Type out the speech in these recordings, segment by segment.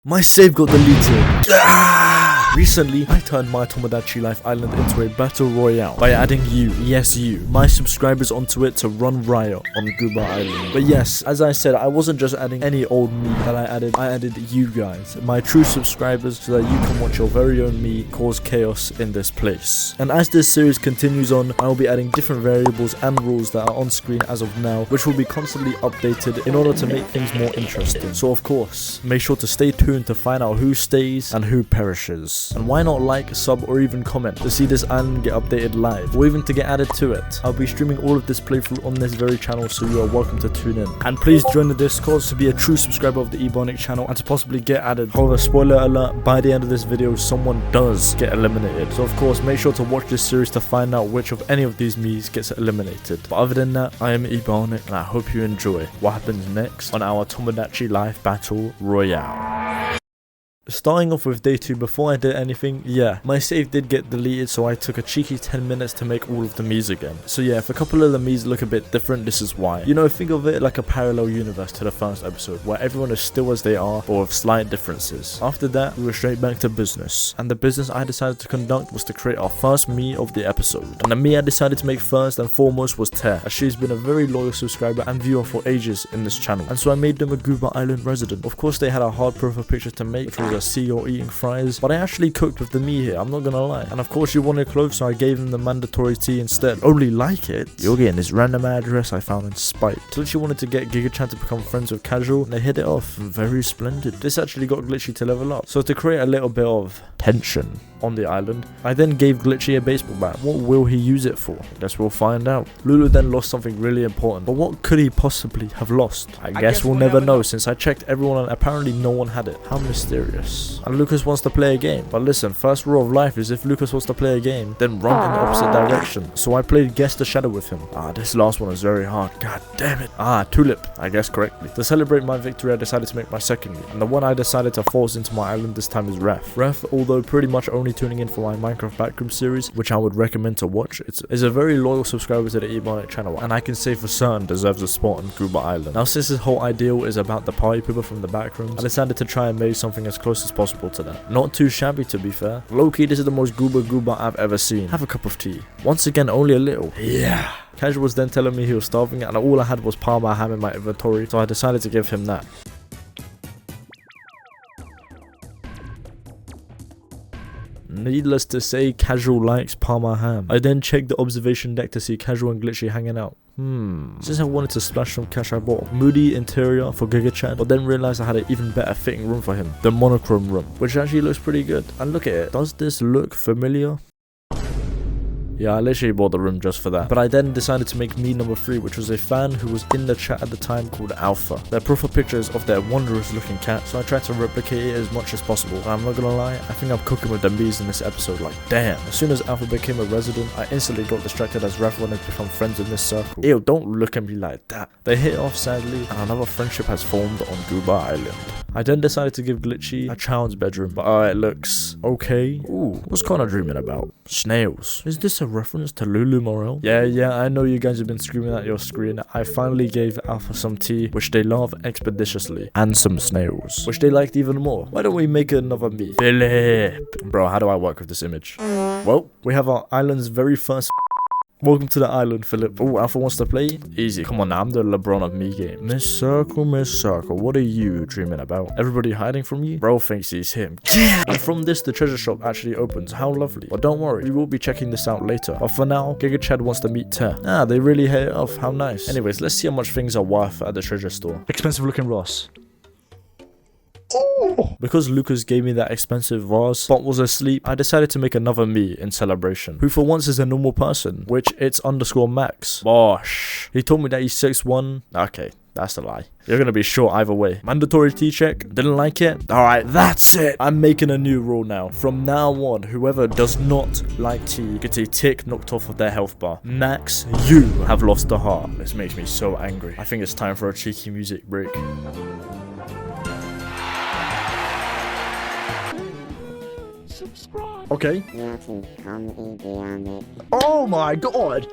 My save got deleted. Recently, I turned my Tomodachi Life Island into a battle royale by adding you, yes you, my subscribers onto it to run riot on Gooba Island. But yes, as I said, I wasn't just adding any old me that I added you guys, my true subscribers, so that you can watch your very own me cause chaos in this place. And as this series continues on, I will be adding different variables and rules that are on screen as of now, which will be constantly updated in order to make things more interesting. So of course, make sure to stay tuned to find out who stays and who perishes. And why not like, sub, or even comment to see this island get updated live, or even to get added to it. I'll be streaming all of this playthrough on this very channel, so you are welcome to tune in. And please join the Discord to be a true subscriber of the Ebionic channel and to possibly get added. However, spoiler alert, by the end of this video, someone does get eliminated. So of course, make sure to watch this series to find out which of any of these me's gets eliminated. But other than that, I am Ebionic, and I hope you enjoy what happens next on our Tomodachi Life Battle Royale. Starting off with day 2, before I did anything, yeah, my save did get deleted, so I took a cheeky 10 minutes to make all of the Miis again. So yeah, if a couple of the Miis look a bit different, this is why. You know, think of it like a parallel universe to the first episode, where everyone is still as they are, but with slight differences. After that, we were straight back to business. And the business I decided to conduct was to create our first Mii of the episode. And the Mii I decided to make first and foremost was Ter, as she's been a very loyal subscriber and viewer for ages in this channel. And so I made them a Gooba Island resident. Of course, they had a hard profile picture to make, which was a sea or eating fries, but I actually cooked with the Mii here, I'm not gonna lie. And of course, you wanted clothes, so I gave him the mandatory tea instead. Only like it, you're getting this random address I found in spite. Glitchy wanted to get Giga-chan to become friends with Casual, and they hit it off. Very splendid. This actually got Glitchy to level up. So to create a little bit of tension on the island, I then gave Glitchy a baseball bat. What will he use it for? I guess we'll find out. Lulu then lost something really important, but what could he possibly have lost? I guess we'll never know, since I checked everyone and apparently no one had it. How mysterious. And Lucas wants to play a game. But listen, first rule of life is if Lucas wants to play a game, then run in the opposite direction. So I played Guess the Shadow with him. This last one is very hard. God damn it. Tulip. I guessed correctly. To celebrate my victory, I decided to make my second Mii. And the one I decided to force into my island this time is Ref. Ref, although pretty much only tuning in for my Minecraft Backroom series, which I would recommend to watch, is a very loyal subscriber to the Ebionic channel, and I can say for certain deserves a spot on Gooba Island. Now, since this whole ideal is about the party pooper from the Backrooms, I decided to try and make something as close as possible to that. Not too shabby, to be fair. Low-key, this is the most Gooba I've ever seen. Have a cup of tea. Once again, only a little. Yeah. Casual was then telling me he was starving, and all I had was Parma ham in my inventory, so I decided to give him that. Needless to say, Casual likes Parma ham. I then checked the observation deck to see Casual and Glitchy hanging out. Since I wanted to splash some cash, I bought Moody interior for Giga-chan, but then realized I had an even better fitting room for him, the monochrome room, which actually looks pretty good. And look at it. Does this look familiar? Yeah, I literally bought the room just for that. But I then decided to make Mii number 3, which was a fan who was in the chat at the time called Alpha. Their profile picture is of their wondrous looking cat, so I tried to replicate it as much as possible. And I'm not gonna lie, I think I'm cooking with the Miis in this episode, like damn. As soon as Alpha became a resident, I instantly got distracted as Ref wanted to become friends in this circle. Ew, don't look at me like that. They hit off sadly, and another friendship has formed on Gooba Island. I then decided to give Glitchy a child's bedroom, but it looks okay. Ooh, what's Connor dreaming about? Snails. Is this a reference to Lulu Morel? Yeah, I know you guys have been screaming at your screen. I finally gave Alpha some tea, which they love expeditiously, and some snails, which they liked even more. Why don't we make another Mii? Philip! Bro, how do I work with this image? Well, we have our island's very first. Welcome to the island, Philip. Oh, Alpha wants to play? Easy. Come on now, I'm the LeBron of Mii game. Miss Circle, what are you dreaming about? Everybody hiding from you? Bro thinks he's him. Yeah! And from this, the treasure shop actually opens. How lovely. But don't worry, we will be checking this out later. But for now, Giga-Chad wants to meet Ter. They really hit it off. How nice. Anyways, let's see how much things are worth at the treasure store. Expensive looking Ross. Because Lucas gave me that expensive vase but was asleep, I decided to make another Mii in celebration, who for once is a normal person, which it's _Max. Bosh. He told me that he's 6'1". Okay, that's a lie. You're gonna be short either way. Mandatory tea check? Didn't like it? Alright, that's it! I'm making a new rule now. From now on, whoever does not like tea gets a tick knocked off of their health bar. Max, you have lost the heart. This makes me so angry. I think it's time for a cheeky music break. Subscribe. Okay. Oh my god!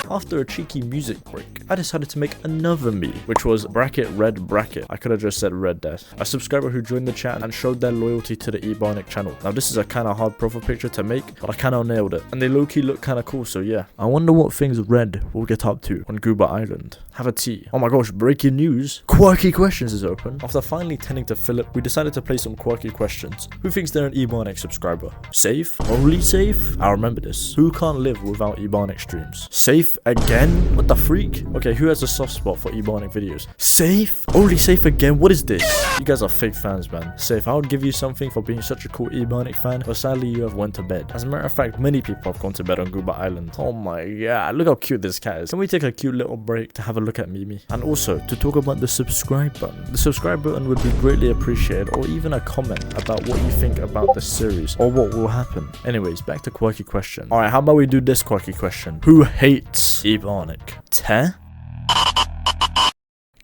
after a cheeky music break, I decided to make another me, which was bracket red bracket. I could have just said red there. A subscriber who joined the chat and showed their loyalty to the Ebionic channel. Now this is a kind of hard profile picture to make, but I kind of nailed it. And they low-key look kind of cool, so yeah. I wonder what things Red will get up to on Gooba Island. Have a tea. Oh my gosh, breaking news. Quirky Questions is open. After finally tending to Philip, we decided to play some quirky questions. Who thinks they're an Ebionic subscriber? Safe? Only safe? I remember this. Who can't live without Ebionic streams? Safe again? What the freak? Okay, who has a soft spot for Ebionic videos? Safe? Only safe again? What is this? You guys are fake fans, man. Safe, I would give you something for being such a cool Ebionic fan, but sadly you have went to bed. As a matter of fact, many people have gone to bed on Gooba Island. Oh my god, look how cute this cat is. Can we take a cute little break to have a look at Mimi? And also, to talk about the subscribe button. The subscribe button would be greatly appreciated, or even a comment about what you think about the series, or what will happen. Anyways, back to quirky question. Alright, how about we do this quirky question? Who hates Ebionic? Te?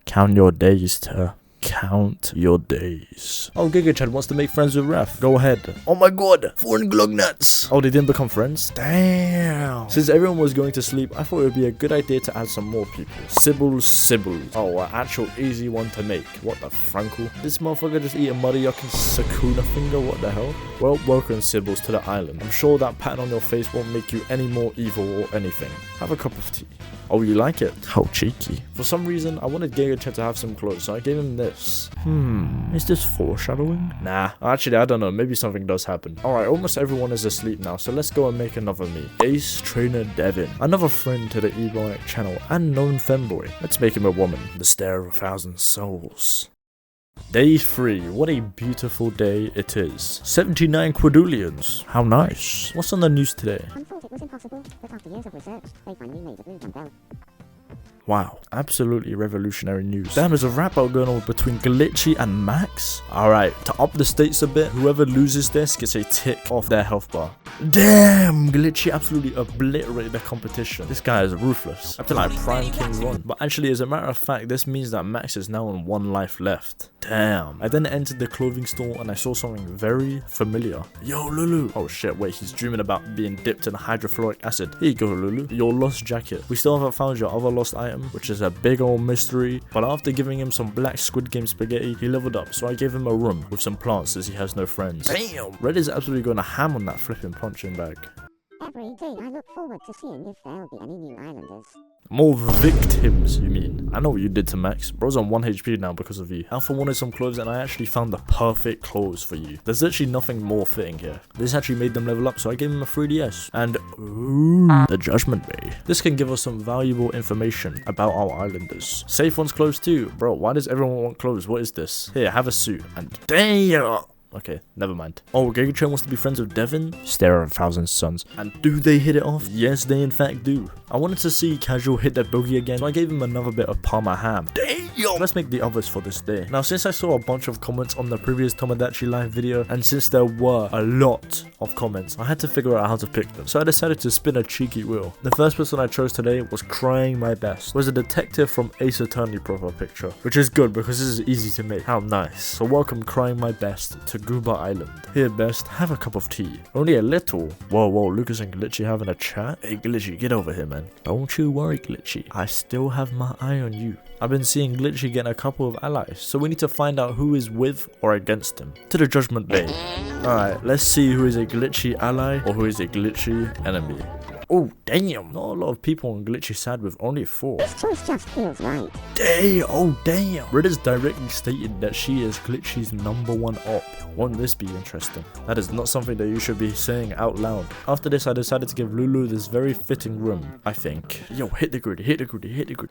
Count your days, Te. Count your days. Oh, GigaChad wants to make friends with Raf. Go ahead. Oh my god, foreign glug nuts. Oh, they didn't become friends? Damn. Since everyone was going to sleep, I thought it would be a good idea to add some more people. Sibbles. Oh, an actual easy one to make. What the Frankel? This motherfucker just eat a Mariakin Sakuna finger? What the hell? Well, welcome Sibbles to the island. I'm sure that pattern on your face won't make you any more evil or anything. Have a cup of tea. Oh, you like it? How cheeky. For some reason, I wanted GigaChad to have some clothes, so I gave him this. Is this foreshadowing? Nah, actually, I don't know. Maybe something does happen. Alright, almost everyone is asleep now, so let's go and make another me. Ace Trainer Devin. Another friend to the Ebionic channel and known femboy. Let's make him a woman. The stare of 1,000 souls. Day 3. What a beautiful day it is. 79 quadrillions. How nice. What's on the news today? Thought it was impossible, but after years of research, they finally made a blue dumbbell. Wow, absolutely revolutionary news. Damn, there's a rap out going on between Glitchy and Max. Alright, to up the stakes a bit, whoever loses this gets a tick off their health bar. Damn, Glitchy absolutely obliterated the competition. This guy is ruthless. Up to like Prime King run. But actually, as a matter of fact, this means that Max is now on 1 life left. Damn. I then entered the clothing store and I saw something very familiar. Yo, Lulu. Oh shit, wait, he's dreaming about being dipped in hydrofluoric acid. Here you go, Lulu. Your lost jacket. We still haven't found your other lost item, which is a big old mystery. But after giving him some black Squid Game spaghetti, he leveled up. So I gave him a room with some plants as he has no friends. Damn. Red is absolutely going to ham on that flipping punching bag. Every day I look forward to seeing if there'll be any new islanders. More victims, you mean? I know what you did to Max. Bro's on 1 HP now because of you. Alpha wanted some clothes and I actually found the perfect clothes for you. There's actually nothing more fitting here. This actually made them level up, so I gave him a 3DS. And ooh, the Judgment Bay. This can give us some valuable information about our islanders. Safe wants clothes too. Bro, why does everyone want clothes? What is this? Here, have a suit. And damn! Okay, never mind. Oh, GigaChad wants to be friends with Devin? Stare of 1,000 suns. And do they hit it off? Yes, they in fact do. I wanted to see Casual hit that boogie again, so I gave him another bit of Parma ham. Damn! Let's make the others for this day. Now, since I saw a bunch of comments on the previous Tomodachi live video, and since there were a lot of comments, I had to figure out how to pick them. So I decided to spin a cheeky wheel. The first person I chose today was Crying My Best. It was a detective from Ace Attorney profile picture, which is good because this is easy to make. How nice. So welcome Crying My Best to Gooba Island. Here, Best, have a cup of tea. Only a little. Whoa, Lucas and Glitchy having a chat? Hey, Glitchy, get over here, man. Don't you worry, Glitchy. I still have my eye on you. I've been seeing Glitchy getting a couple of allies, so we need to find out who is with or against him. To the Judgment Bay. Alright, let's see who is a Glitchy ally or who is a Glitchy enemy. Oh, damn. Not a lot of people on Glitchy's side with only 4. This choice just feels right. Damn. Oh, damn. Ritter's directly stated that she is Glitchy's #1 op. Won't this be interesting? That is not something that you should be saying out loud. After this, I decided to give Lulu this very fitting room, I think. Yo, hit the grid.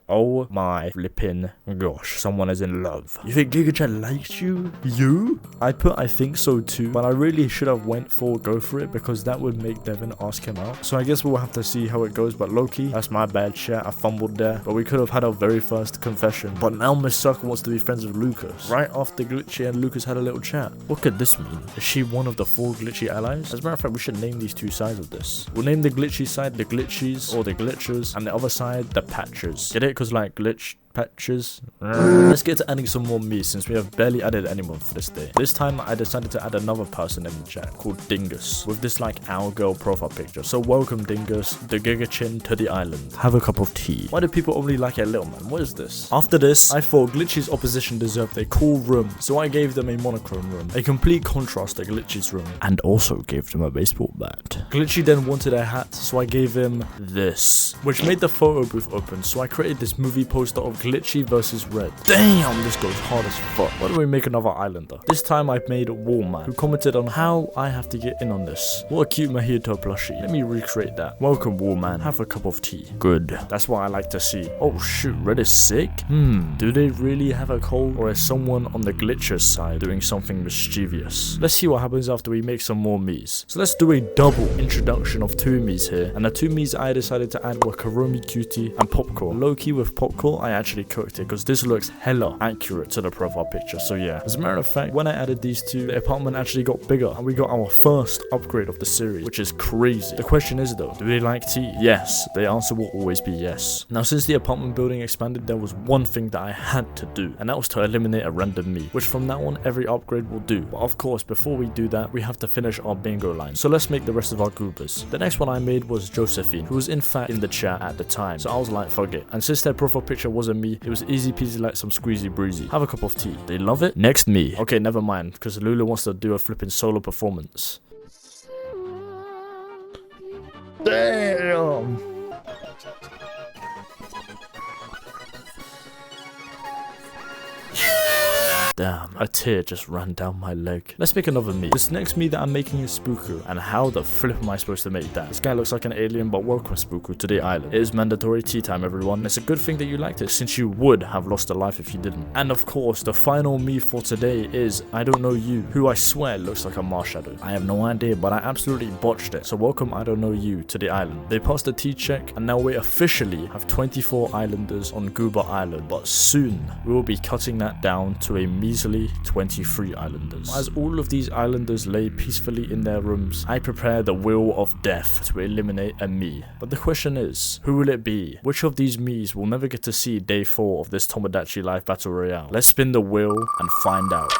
Oh my flipping gosh. Someone is in love. You think GigaChad likes you? You? I put I think so too, but I really should have went for go for it because that would make Devin ask him out. So I guess we'll have to see how it goes, but low-key, that's my bad chat. I fumbled there, but we could have had our very first confession. But now Miss Sucker wants to be friends with Lucas. Right after Glitchy and Lucas had a little chat. What could this mean? Is she one of the 4 Glitchy allies? As a matter of fact, we should name these 2 sides of this. We'll name the Glitchy side the Glitchies or the Glitchers, and the other side the Patchers. Get it? Because like glitch patches. Let's get to adding some more me since we have barely added anyone for this day. This time I decided to add another person in the chat called Dingus with this like owl girl profile picture. So welcome Dingus, the Gigachin, to the island. Have a cup of tea. Why do people only like a little man? What is this? After this, I thought Glitchy's opposition deserved a cool room, so I gave them a monochrome room, a complete contrast to Glitchy's room, and also gave them a baseball bat. Glitchy then wanted a hat, so I gave him this, which made the photo booth open, so I created this movie poster of Glitchy versus Red. Damn, this goes hard as fuck. Why don't we make another islander? This time I made Wallman, who commented on how I have to get in on this. What a cute mojito plushie. Let me recreate that. Welcome Wallman, have a cup of tea. Good, that's what I like to see. Oh shoot, Red is sick? Do they really have a cold, or is someone on the Glitcher's side doing something mischievous? Let's see what happens after we make some more Miis. So let's do a double introduction of two Miis here, and the two Miis I decided to add were Karomi Cutie and Popcorn. Low-key with Popcorn, I actually cooked it because this looks hella accurate to the profile picture, so yeah. As a matter of fact, when I added these two, the apartment actually got bigger, and we got our first upgrade of the series, which is crazy. The question is though, do they like tea? Yes, the answer will always be yes. Now since the apartment building expanded, there was one thing that I had to do, and that was to eliminate a random Mii, which from now on every upgrade will do. But of course, before we do that, we have to finish our bingo line. So let's make the rest of our goobers. The next one I made was Josephine, who was in fact in the chat at the time, so I was like, fuck it. And since their profile picture wasn't me, it was easy peasy like some squeezy breezy. Have a cup of tea. They love it. Next Mii. Okay, never mind, because Lulu wants to do a flipping solo performance. Damn. Damn, a tear just ran down my leg. Let's make another Mii. This next Mii that I'm making is Spooku, and how the flip am I supposed to make that? This guy looks like an alien, but welcome Spooku to the island. It is mandatory tea time, everyone. It's a good thing that you liked it, since you would have lost a life if you didn't. And of course, the final Mii for today is I Don't Know You, who I swear looks like a Marshadow. I have no idea, but I absolutely botched it. So welcome I Don't Know You to the island. They passed the tea check, and now we officially have 24 islanders on Gooba Island, but soon we will be cutting that down to a measly 23 islanders. As all of these islanders lay peacefully in their rooms, I prepare the wheel of death to eliminate a Mii. But the question is, who will it be? Which of these Miis will never get to see day 4 of this Tomodachi Life Battle Royale? Let's spin the wheel and find out.